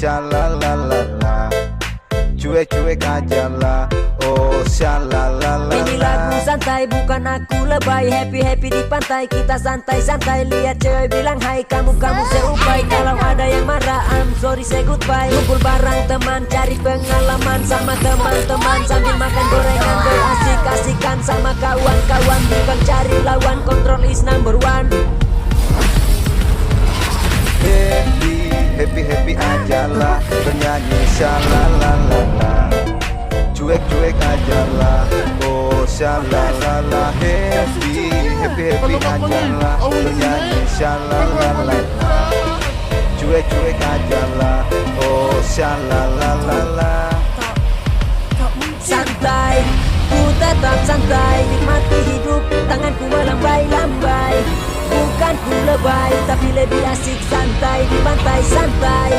shalalala, cuek-cuek aja lah, oh shalalala. Ini lagu santai bukan aku lebay. Happy-happy di pantai kita santai-santai. Lihat cewek bilang hai, kamu seupai. Kalau ada yang marah I'm sorry say goodbye. Kumpul bareng teman cari pengalaman sama teman-teman sambil makan gorengan. Berasik-asikan sama kawan-kawan, bukan cari lawan. Control is number one. Happy aja lah, bernyanyi shalalala, cuek-cuek aja lah, oh shalalala. Happy aja lah, bernyanyi shalalala, cuek-cuek aja lah, oh shalalala. Santai, ku tetap santai, nikmati hidup, tanganku melambai-lambai. Bukan ku lebay, tapi lebih asik santai di pantai santai.